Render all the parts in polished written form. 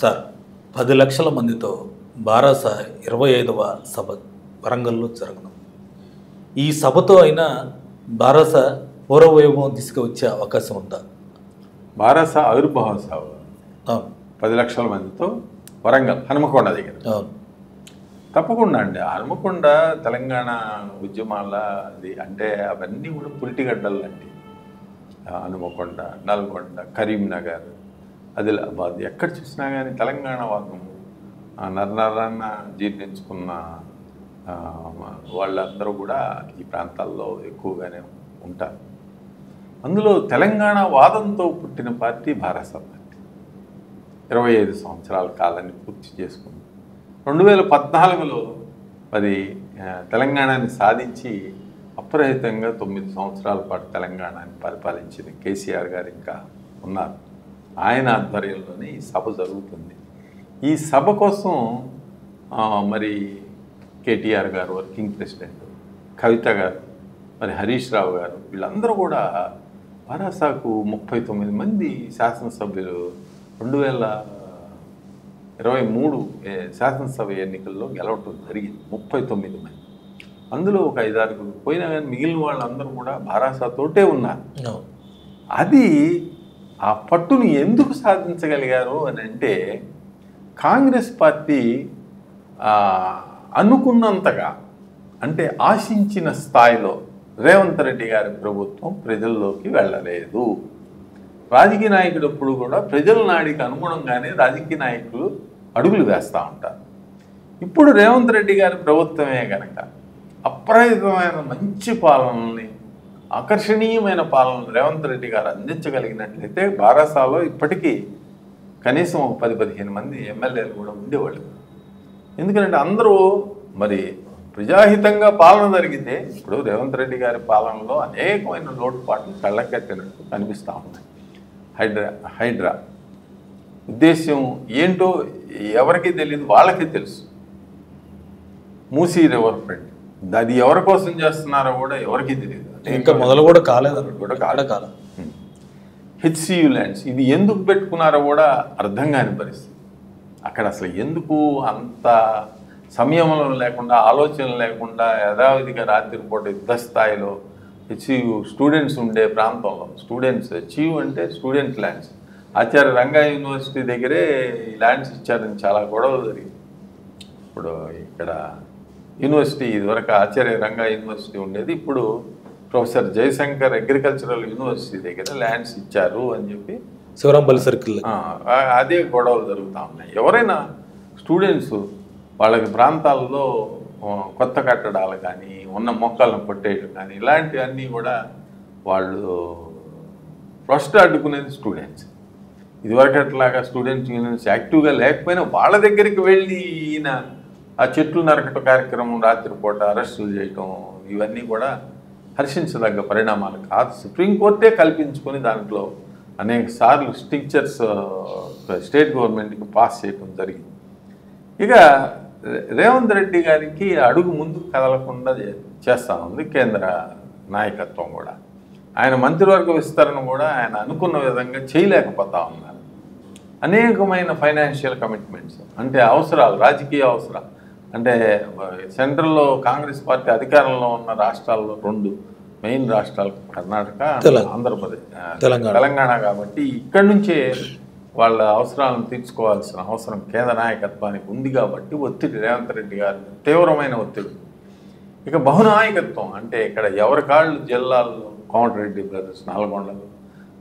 Sir 10 లక్షల మందితో బారాస 25వ సభ వరంగల్లో జరగనుంది. ఈ సభతో అయినా బారాస పూర్వవైభవం తీసుకువచ్చే అవకాశం ఉందా? బారాస ఆవిర్భావ సభ అవును 10 లక్షల మందితో వరంగల్ హనుమకొండ దగ్గర. అవును తప్పకుండా అండి. హనుమకొండ తెలంగాణ ఉద్యమాల అది అంటే అవన్నీ కూడా పురిటిగడ్డలు లాంటి హనుమకొండ, నల్గొండ, కరీంనగర్, ఆదిలాబాద్ ఎక్కడ చూసినా కానీ తెలంగాణ వాదం నరనరాన్న జీర్ణించుకున్న వాళ్ళందరూ కూడా ఈ ప్రాంతాల్లో ఎక్కువగానే ఉంటారు. అందులో తెలంగాణ వాదంతో పుట్టిన పార్టీ బారాస పార్టీ 25 సంవత్సరాల కాలాన్ని పూర్తి చేసుకుంది. 2014లో అది తెలంగాణని సాధించి అప్రహితంగా 9 సంవత్సరాల పాటు తెలంగాణని పరిపాలించిన కేసీఆర్ గారు ఇంకా ఉన్నారు. ఆయన ఆధ్వర్యంలోనే ఈ సభ జరుగుతుంది. ఈ సభ కోసం మరి కేటీఆర్ గారు వర్కింగ్ ప్రెసిడెంట్, కవిత గారు, మరి హరీష్ రావు గారు వీళ్ళందరూ కూడా బారాసాకు 39 మంది శాసనసభ్యులు 2023 శాసనసభ ఎన్నికల్లో గెలవటం జరిగింది. 39 మంది. అందులో ఒక 5-6 పోయినా కానీ మిగిలిన వాళ్ళందరూ కూడా బారాసాతోటే ఉన్నారు. అది ఆ పట్టును ఎందుకు సాధించగలిగారు అని అంటే కాంగ్రెస్ పార్టీ అనుకున్నంతగా అంటే ఆశించిన స్థాయిలో రేవంత్ రెడ్డి గారి ప్రభుత్వం ప్రజల్లోకి వెళ్ళలేదు. రాజకీయ నాయకుడు ఎప్పుడు కూడా ప్రజల నాడికి అనుగుణంగానే రాజకీయ నాయకులు అడుగులు వేస్తూ ఉంటారు. ఇప్పుడు రేవంత్ రెడ్డి గారి ప్రభుత్వమే కనుక అప్రహితమైన మంచి పాలనని, ఆకర్షణీయమైన పాలన రేవంత్ రెడ్డి గారు అందించగలిగినట్లయితే బారాసాలో ఇప్పటికీ కనీసం ఒక 10-15 మంది ఎమ్మెల్యేలు కూడా ఉండేవాళ్ళు. ఎందుకంటే అందరూ మరి ప్రజాహితంగా పాలన జరిగితే ఇప్పుడు రేవంత్ రెడ్డి గారి పాలనలో అనేకమైన లోటుపాట్లు కళ్ళకెట్టినట్టు కనిపిస్తూ ఉన్నాయి. హైడ్రా ఉద్దేశ్యం ఏంటో ఎవరికీ తెలియదు, వాళ్ళకే తెలుసు. మూసీ రివర్ ఫ్రంట్ అది ఎవరి కోసం చేస్తున్నారో కూడా ఎవరికీ తెలియదు. ఇంకా మొదలు కూడా కాలేదు కూడా కాలం. హెచ్సియు ల్యాండ్స్ ఇది ఎందుకు పెట్టుకున్నారో కూడా అర్థం కాని పరిస్థితి. అక్కడ అసలు ఎందుకు అంత సంయమనం లేకుండా, ఆలోచన లేకుండా యథావిధిగా రాత్రిపూట యుద్ధ స్థాయిలో హెచ్సియు స్టూడెంట్స్ ఉండే ప్రాంతంలో హెచ్సియు అంటే స్టూడెంట్ ల్యాండ్స్, ఆచార్య రంగా యూనివర్సిటీ దగ్గరే ఈ ల్యాండ్స్ ఇచ్చారని చాలా గొడవలు జరిగింది. ఇప్పుడు ఇక్కడ యూనివర్సిటీ ఇదివరకు ఆచార్య రంగా యూనివర్సిటీ ఉండేది, ఇప్పుడు ప్రొఫెసర్ జయశంకర్ అగ్రికల్చరల్ యూనివర్సిటీ దగ్గర ల్యాండ్స్ ఇచ్చారు అని చెప్పి శివరాంపల్లి సర్కిల్ అదే గొడవలు జరుగుతూ ఉన్నాయి. ఎవరైనా స్టూడెంట్స్ వాళ్ళకి ప్రాంతాల్లో కొత్త కట్టడాలు కానీ, ఉన్న మొక్కలను కొట్టేయడం కానీ ఇలాంటివన్నీ కూడా వాళ్ళు ఫస్ట్ అడ్డుకునేది స్టూడెంట్స్. ఇదివరకు అట్లాగా స్టూడెంట్స్ యూనియన్స్ యాక్టివ్గా లేకపోయినా వాళ్ళ దగ్గరికి వెళ్ళి ఈయన ఆ చెట్లు నరకట కార్యక్రమం, రాత్రిపూట అరెస్టులు చేయటం ఇవన్నీ కూడా హర్షించదగ్గ పరిణామాలు కాదు. సుప్రీంకోర్టే కల్పించుకొని దాంట్లో అనేక సార్లు స్టిక్చర్స్ స్టేట్ గవర్నమెంట్కి పాస్ చేయడం జరిగింది. ఇక రేవంత్ రెడ్డి గారికి అడుగు ముందుకు కదలకుండా చేస్తూ ఉంది కేంద్ర నాయకత్వం కూడా. ఆయన మంత్రివర్గ విస్తరణ కూడా ఆయన అనుకున్న విధంగా చేయలేకపోతా ఉన్నారు. అనేకమైన ఫైనాన్షియల్ కమిట్మెంట్స్ అంటే అవసరాలు, రాజకీయ అవసరాలు అంటే సెంట్రల్లో కాంగ్రెస్ పార్టీ అధికారంలో ఉన్న రాష్ట్రాల్లో 2 మెయిన్ రాష్ట్రాలు కర్ణాటక, ఆంధ్రప్రదేశ్, తెలంగాణ కాబట్టి ఇక్కడి నుంచే వాళ్ళ అవసరాలను తీర్చుకోవాల్సిన అవసరం కేంద్ర నాయకత్వానికి ఉంది. కాబట్టి ఒత్తిడి రేవంత్ రెడ్డి గారి తీవ్రమైన ఒత్తిడి. ఇక బహునాయకత్వం అంటే ఇక్కడ ఎవరి కాళ్ళు జిల్లాల్లో కోమటిరెడ్డి బ్రదర్స్ నల్గొండలో,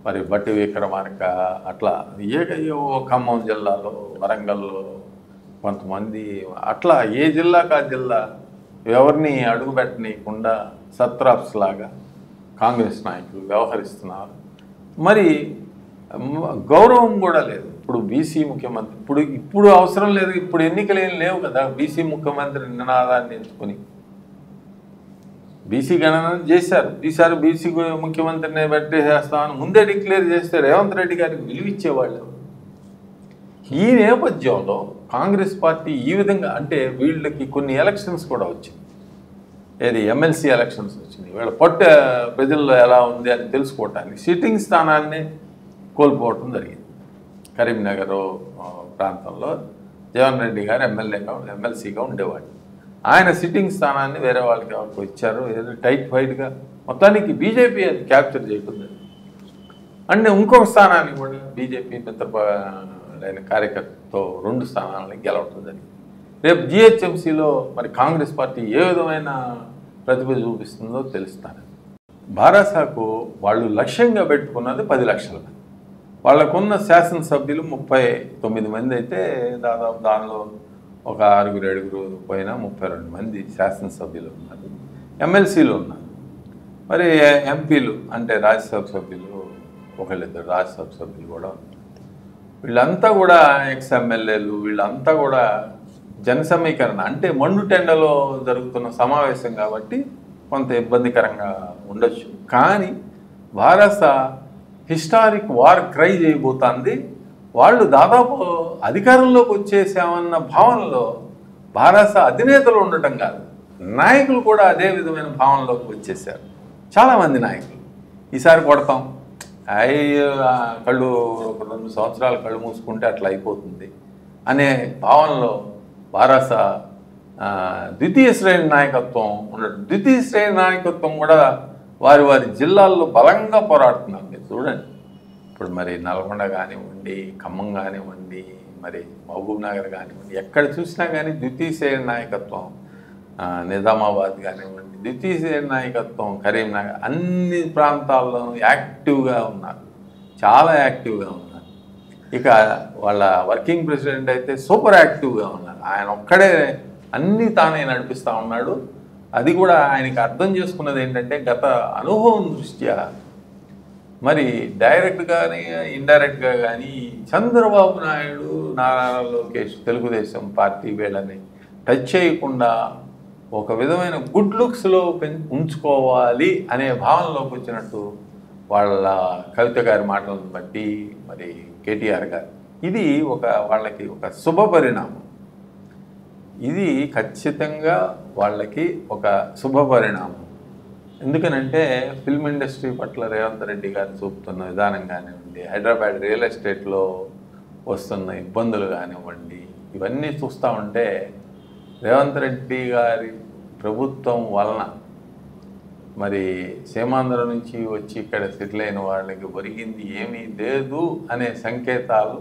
మరి బట్టి విక్రమార్క అట్లా ఖమ్మం జిల్లాలో, వరంగల్లో కొంతమంది అట్లా ఏ జిల్లాకు ఆ జిల్లా ఎవరిని అడుగుపెట్టనీయకుండా సత్రాప్స్ లాగా కాంగ్రెస్ నాయకులు వ్యవహరిస్తున్నారు. మరి గౌరవం కూడా లేదు. ఇప్పుడు బీసీ ముఖ్యమంత్రి ఇప్పుడు అవసరం లేదు, ఇప్పుడు ఎన్నికలు ఏం లేవు కదా. బీసీ ముఖ్యమంత్రి నినాదాన్ని ఎంచుకొని బీసీ గణన చేశారు. ఈసారి బీసీ ముఖ్యమంత్రిని పెట్టేసేస్తామని ముందే డిక్లేర్ చేస్తే రేవంత్ రెడ్డి గారికి విలువిచ్చేవాళ్ళు. ఈ నేపథ్యంలో కాంగ్రెస్ పార్టీ ఈ విధంగా అంటే వీళ్ళకి కొన్ని ఎలక్షన్స్ కూడా వచ్చింది. ఏది ఎమ్మెల్సీ ఎలక్షన్స్ వచ్చినాయి. వీళ్ళ పట్టు ప్రజల్లో ఎలా ఉంది అని తెలుసుకోవటానికి సిట్టింగ్ స్థానాన్ని కోల్పోవటం జరిగింది. కరీంనగర్ ప్రాంతంలో జగన్ రెడ్డి గారు ఎమ్మెల్సీగా ఉండేవాడు. ఆయన సిట్టింగ్ స్థానాన్ని వేరే వాళ్ళకి ఎవరికి ఇచ్చారు, ఏదో టైట్ ఫైట్గా మొత్తానికి బీజేపీ అది క్యాప్చర్ చేయకుండా. అంటే ఇంకొక స్థానాన్ని కూడా బీజేపీ మిత్రపైన కార్యకర్తతో 2 స్థానాలని గెలవటుందని. రేపు జిహెచ్ఎంసీలో మరి కాంగ్రెస్ పార్టీ ఏ విధమైన ప్రతిభ చూపిస్తుందో తెలుస్తాను. బారాసాకు వాళ్ళు లక్ష్యంగా పెట్టుకున్నది 10 లక్షల మంది. వాళ్ళకున్న శాసనసభ్యులు 39 మంది అయితే దాదాపు దానిలో ఒక 6-7 పోయినా 32 మంది శాసనసభ్యులు ఉన్నారు, ఎమ్మెల్సీలు ఉన్నారు. మరి ఎంపీలు అంటే రాజ్యసభ సభ్యులు 1-2 రాజ్యసభ సభ్యులు కూడా ఉన్నారు. వీళ్ళంతా కూడా ఎక్స్ఎమ్మెల్యేలు, వీళ్ళంతా కూడా జన సమీకరణ అంటే మండుటెండలో జరుగుతున్న సమావేశం కాబట్టి కొంత ఇబ్బందికరంగా ఉండొచ్చు. కానీ భారత హిస్టారిక్ వార్ క్రై చేయబోతుంది. వాళ్ళు దాదాపు అధికారంలోకి వచ్చేసామన్న భావనలో భారత అధినేతలు ఉండటం కాదు, నాయకులు కూడా అదే విధమైన భావనలోకి వచ్చేసారు. చాలామంది నాయకులు ఈసారి కొడతాం, కళ్ళు 2 సంవత్సరాలు కళ్ళు మూసుకుంటే అట్లా అయిపోతుంది అనే భావనలో భారత ద్వితీయ శ్రేణి నాయకత్వం ఉండడం. ద్వితీయ శ్రేణి నాయకత్వం కూడా వారి వారి జిల్లాల్లో బలంగా పోరాడుతున్నారు. మీరు చూడండి, ఇప్పుడు మరి నల్గొండ కానివ్వండి, ఖమ్మం కానివ్వండి, మరి మహబూబ్ నగర్ కానివ్వండి, ఎక్కడ చూసినా కానీ ద్వితీయ శ్రేణి నాయకత్వం, నిజామాబాద్ కానివ్వండి, ద్వితీయ శ్రేణి నాయకత్వం కరీంనగర్, అన్ని ప్రాంతాల్లోనూ యాక్టివ్గా ఉన్నారు, చాలా యాక్టివ్గా ఉన్నారు. ఇక వాళ్ళ వర్కింగ్ ప్రెసిడెంట్ అయితే సూపర్ యాక్టివ్గా ఉన్నారు. ఆయన ఒక్కడే అన్నీ తానే నడిపిస్తూ ఉన్నాడు. అది కూడా ఆయనకి అర్థం చేసుకున్నది ఏంటంటే గత అనుభవం దృష్ట్యా మరి డైరెక్ట్ కానీ ఇండైరెక్ట్గా కానీ చంద్రబాబు నాయుడు, నారా లోకేష్, తెలుగుదేశం పార్టీ వీళ్ళని టచ్ చేయకుండా ఒక విధమైన గుడ్ లుక్స్లో ఉంచుకోవాలి అనే భావనలోకి వచ్చినట్టు వాళ్ళ కవిత గారి మాటలను బట్టి మరి కేటీఆర్ గారు, ఇది వాళ్ళకి ఒక శుభ పరిణామం. ఇది ఖచ్చితంగా వాళ్ళకి ఒక శుభ పరిణామం. ఎందుకనంటే ఫిల్మ్ ఇండస్ట్రీ పట్ల రేవంత్ రెడ్డి గారు చూపుతున్న విధానం కానివ్వండి, హైదరాబాద్ రియల్ ఎస్టేట్లో వస్తున్న ఇబ్బందులు కానివ్వండి, ఇవన్నీ చూస్తూ ఉంటే రేవంత్ రెడ్డి గారి ప్రభుత్వం వలన మరి సీమాంధ్ర నుంచి వచ్చి ఇక్కడ సెటిల్ అయిన వాళ్ళకి ఒరిగింది ఏమీ లేదు అనే సంకేతాలు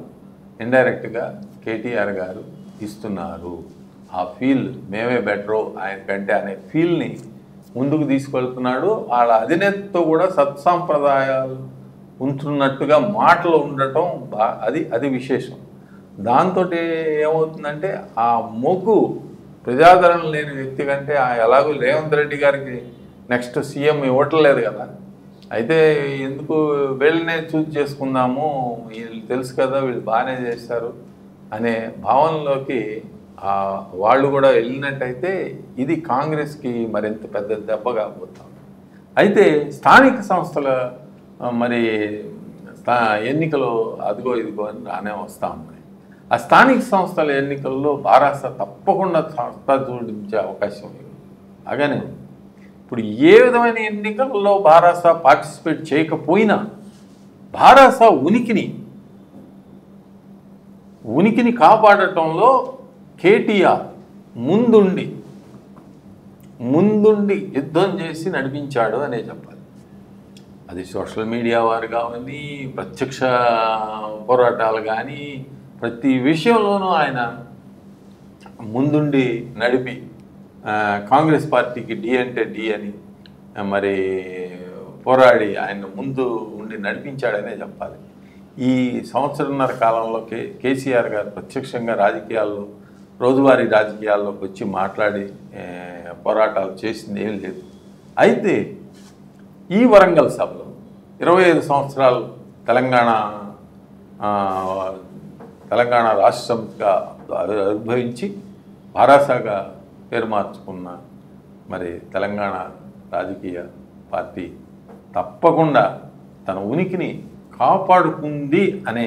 ఇండైరెక్ట్గా కేటీఆర్ గారు ఇస్తున్నారు. ఆ ఫీల్ మేమే బెటరు ఆయన కంటే అనే ఫీల్ని ముందుకు తీసుకెళ్తున్నాడు. వాళ్ళ అధినేతతో కూడా సత్సాంప్రదాయాలు ఉంటున్నట్టుగా మాటలు ఉండటం అది విశేషం. దాంతో ఏమవుతుందంటే ఆ మొగ్గు ప్రజాదరణ లేని వ్యక్తి కంటే ఎలాగో రేవంత్ రెడ్డి గారికి నెక్స్ట్ సీఎం ఇవ్వట్లేదు కదా, అయితే ఎందుకు వీళ్ళనే చూజ్ చేసుకుందాము, వీళ్ళు తెలుసు కదా వీళ్ళు బాగానే చేస్తారు అనే భావనలోకి వాళ్ళు కూడా వెళ్ళినట్టయితే ఇది కాంగ్రెస్కి మరింత పెద్ద దెబ్బ కాబోతాం. అయితే స్థానిక సంస్థల మరి ఎన్నికలు అదిగో ఇదిగో అని రానే వస్తూ ఉన్నాయి. ఆ స్థానిక సంస్థల ఎన్నికల్లో బారాస తప్పకుండా సత్తా చూపించే అవకాశం అలాగనే ఉంది. ఇప్పుడు ఏ విధమైన ఎన్నికల్లో బారాస పార్టిసిపేట్ చేయకపోయినా బారాస ఉనికిని కాపాడటంలో కేటీఆర్ ముందుండి యుద్ధం చేసి నడిపించాడు అనే చెప్పాలి. అది సోషల్ మీడియా వారు కానీ, ప్రత్యక్ష పోరాటాలు కానీ, ప్రతి విషయంలోనూ ఆయన ముందుండి నడిపి కాంగ్రెస్ పార్టీకి డి అంటే డి అని మరి పోరాడి ఆయన ముందు ఉండి నడిపించాడనే చెప్పాలి. ఈ సంవత్సరంన్నర కాలంలో కేసీఆర్ గారు ప్రత్యక్షంగా రాజకీయాల్లో, రోజువారీ రాజకీయాల్లోకి వచ్చి మాట్లాడి పోరాటాలు చేసింది ఏం లేదు. అయితే ఈ వరంగల్ సభలో 25 సంవత్సరాలు తెలంగాణ రాష్ట్రంగా అనుభవించి బారాసాగా పేరు మార్చుకున్న మరి తెలంగాణ రాజకీయ పార్టీ తప్పకుండా తన ఉనికిని కాపాడుకుంది అనే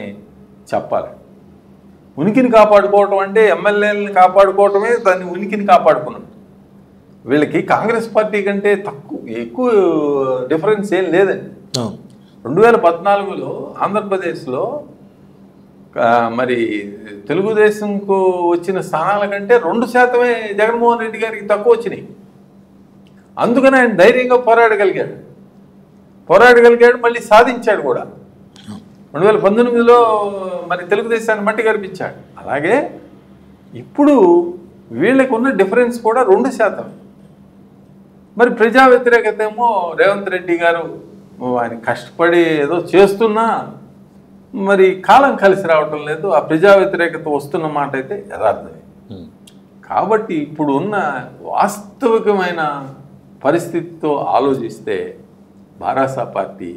చెప్పాలి. ఉనికిని కాపాడుకోవటం అంటే ఎమ్మెల్యేలని కాపాడుకోవటమే దాన్ని ఉనికిని కాపాడుకున్నట్టు. వీళ్ళకి కాంగ్రెస్ పార్టీ కంటే ఎక్కువ డిఫరెన్స్ ఏం లేదండి. 2014లో ఆంధ్రప్రదేశ్లో మరి తెలుగుదేశంకు వచ్చిన స్థానాల కంటే 2% జగన్మోహన్ రెడ్డి గారికి తక్కువ వచ్చినాయి. అందుకని ఆయన ధైర్యంగా పోరాడగలిగాడు, మళ్ళీ సాధించాడు కూడా. 2019లో మరి తెలుగుదేశాన్ని మట్టి కనిపించాడు. అలాగే ఇప్పుడు వీళ్ళకు ఉన్న డిఫరెన్స్ కూడా 2%. మరి ప్రజా వ్యతిరేకత ఏమో రేవంత్ రెడ్డి గారు ఆయన కష్టపడి ఏదో చేస్తున్నా మరి కాలం కలిసి రావటం లేదు. ఆ ప్రజా వ్యతిరేకత వస్తున్న మాట అయితే యథార్థమే. కాబట్టి ఇప్పుడు ఉన్న వాస్తవికమైన పరిస్థితితో ఆలోచిస్తే భారాస పార్టీ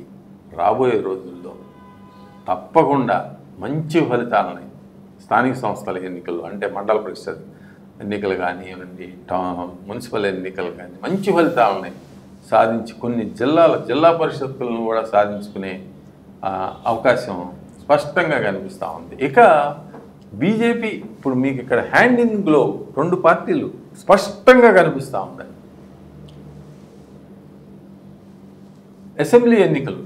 రాబోయే రోజుల్లో తప్పకుండా మంచి ఫలితాలని స్థానిక సంస్థల ఎన్నికలు అంటే మండల పరిషత్ ఎన్నికలు కానివ్వండి, మున్సిపల్ ఎన్నికలు కానీ మంచి ఫలితాలని సాధించి కొన్ని జిల్లా పరిషత్తులను కూడా సాధించుకునే అవకాశం స్పష్టంగా కనిపిస్తూ ఉంది. ఇక బీజేపీ ఇప్పుడు మీకు ఇక్కడ హ్యాండ్ ఇన్ గ్లోవ్ 2 పార్టీలు స్పష్టంగా కనిపిస్తూ ఉన్నాయి. అసెంబ్లీ ఎన్నికలు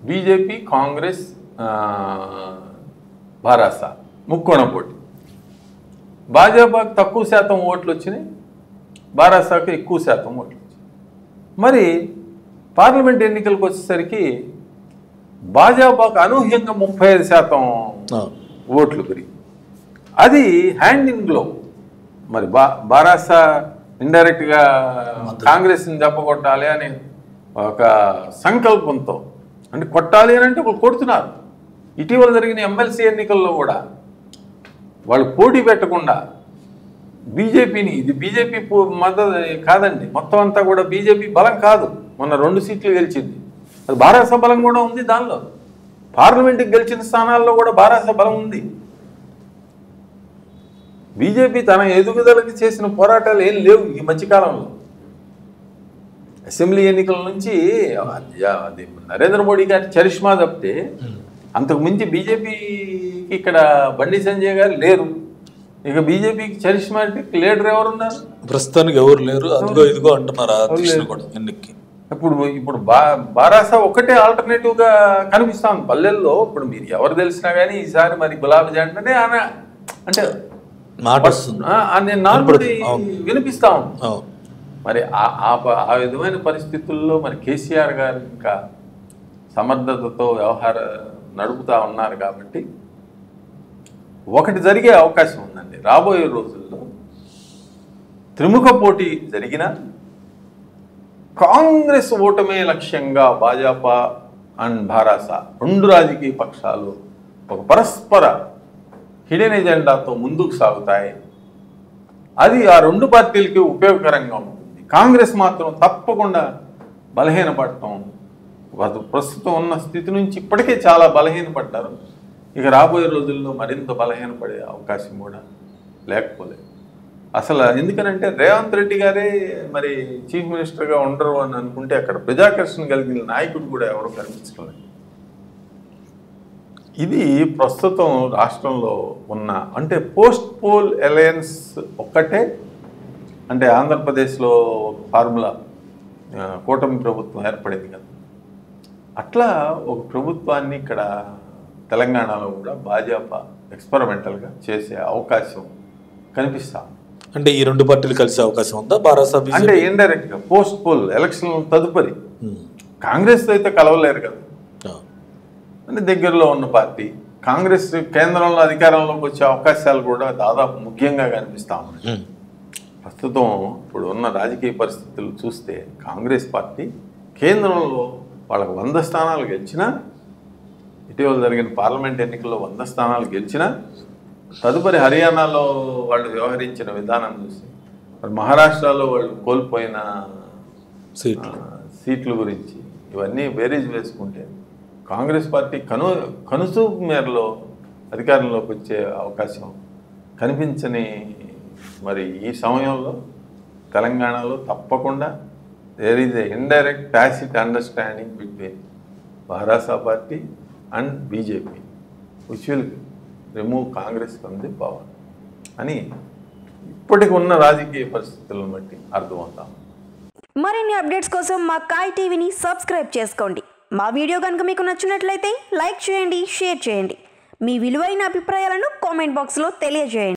బీజేపీ, కాంగ్రెస్, భారాస ముక్కోణ పోటీ. భాజపాకు తక్కువ శాతం ఓట్లు వచ్చినాయి, భారాసాకు ఎక్కువ శాతం ఓట్లు వచ్చినాయి. మరి పార్లమెంట్ ఎన్నికలకు వచ్చేసరికి భాజపాకు అనూహ్యంగా 35% ఓట్లు పెరిగి అది హ్యాండ్ ఇన్ గ్లోవ్. మరి భారాస ఇండైరెక్ట్గా కాంగ్రెస్ని దెబ్బకొట్టాలి అని ఒక సంకల్పంతో అంటే కొట్టాలి అని అంటే వాళ్ళు కొడుతున్నారు. ఇటీవల జరిగిన ఎమ్మెల్సీ ఎన్నికల్లో కూడా వాళ్ళు పోటీ పెట్టకుండా బీజేపీని, ఇది బీజేపీ మద్దతు కాదండి, మొత్తం అంతా కూడా బీజేపీ బలం కాదు. మొన్న 2 సీట్లు గెలిచింది, అది భారాస బలం కూడా ఉంది. దానిలో పార్లమెంట్కి గెలిచిన స్థానాల్లో కూడా భారాస బలం ఉంది. బీజేపీ తన ఎదుగుదలకి చేసిన పోరాటాలు ఏం లేవు ఈ మధ్యకాలంలో. అసెంబ్లీ ఎన్నికల నుంచి అది నరేంద్ర మోడీ గారి చరిష్మా తప్పితే అంతకు మించి బీజేపీకి ఇక్కడ బండి సంజయ్ గారు లేరు. ఇక బీజేపీకి చరిష్మాటిక్ లీడర్ ఎవరున్నారు? ప్రస్తుతానికి ఎవరు లేరు. అదిగో ఇదిగో అంటున్నారు ఎన్నికకి. ఇప్పుడు భారాస ఒకటే ఆల్టర్నేటివ్ గా కనిపిస్తాం పల్లెల్లో. ఇప్పుడు మీరు ఎవరు తెలిసినా కానీ ఈసారి మరి గులాబీ జెండానే అంటే వినిపిస్తాం. మరి ఆ విధమైన పరిస్థితుల్లో మరి కేసీఆర్ గారు ఇంకా సమర్థతతో నడుపుతా ఉన్నారు. కాబట్టి ఒకటి జరిగే అవకాశం ఉందండి రాబోయే రోజుల్లో. త్రిముఖ పోటీ జరిగిన కాంగ్రెస్ ఓటమే లక్ష్యంగా భాజపా అండ్ భారాస 2 రాజకీయ పక్షాలు ఒక పరస్పర హిడెన్ ఎజెండాతో ముందుకు సాగుతాయి. అది ఆ 2 పార్టీలకి ఉపయోగకరంగా ఉంటుంది. కాంగ్రెస్ మాత్రం తప్పకుండా బలహీనపడటం, ప్రస్తుతం ఉన్న స్థితి నుంచి ఇప్పటికే చాలా బలహీనపడ్డారు. ఇక రాబోయే రోజుల్లో మరింత బలహీనపడే అవకాశం కూడా లేకపోలేదు. అసలు ఎందుకనంటే రేవంత్ రెడ్డి గారే మరి చీఫ్ మినిస్టర్గా ఉండరు అని అనుకుంటే అక్కడ ప్రజాకర్షణ కలిగిన నాయకుడు కూడా ఎవరు కనిపించలేదు. ఇది ప్రస్తుతం రాష్ట్రంలో ఉన్న అంటే పోస్ట్ పోల్ అలయన్స్ ఒక్కటే. అంటే ఆంధ్రప్రదేశ్లో ఒక ఫార్ములా కూటమి ప్రభుత్వం ఏర్పడింది కదా, అట్లా ఒక ప్రభుత్వాన్ని ఇక్కడ తెలంగాణలో కూడా భాజపా ఎక్స్పెరిమెంటల్గా చేసే అవకాశం కనిపిస్తాం. అంటే ఈ 2 పార్టీలు కలిసే అవకాశం ఉందా భారాస? అంటే ఇండైరెక్ట్గా పోస్ట్ పోల్ ఎలక్షన్ తదుపరి కాంగ్రెస్ అయితే కలవలేరు కదా. అంటే దగ్గరలో ఉన్న పార్టీ కాంగ్రెస్ కేంద్రంలో అధికారంలోకి వచ్చే అవకాశాలు కూడా దాదాపు ముఖ్యంగా కనిపిస్తా ఉన్నాయి. ప్రస్తుతం ఇప్పుడు ఉన్న రాజకీయ పరిస్థితులు చూస్తే కాంగ్రెస్ పార్టీ కేంద్రంలో వాళ్ళకు 100 స్థానాలు గెలిచినా, ఇటీవల జరిగిన పార్లమెంట్ ఎన్నికల్లో 100 స్థానాలు గెలిచినా, తదుపరి హర్యానాలో వాళ్ళు వ్యవహరించిన విధానం చూసి మరి మహారాష్ట్రలో వాళ్ళు కోల్పోయిన సీట్ల గురించి ఇవన్నీ బేరీజ్ వేసుకుంటే కాంగ్రెస్ పార్టీ కనుసూపు మేరలో అధికారంలోకి వచ్చే అవకాశం కనిపించని మరి ఈ సమయంలో తెలంగాణలో తప్పకుండా there is a indirect tacit understanding between Bharasa party and BJP which will remove Congress from the power అని ఇప్పటికి ఉన్న రాజకీయ పరిస్థితులను బట్టి అర్థమవుతాం. మరిన్ని అప్డేట్స్ కోసం మా కాయ్ టీవీని సబ్స్క్రైబ్ చేసుకోండి. మా వీడియో కనుక మీకు నచ్చినట్లయితే లైక్ చేయండి, షేర్ చేయండి. మీ విలువైన అభిప్రాయాలను కామెంట్ బాక్స్లో తెలియజేయండి.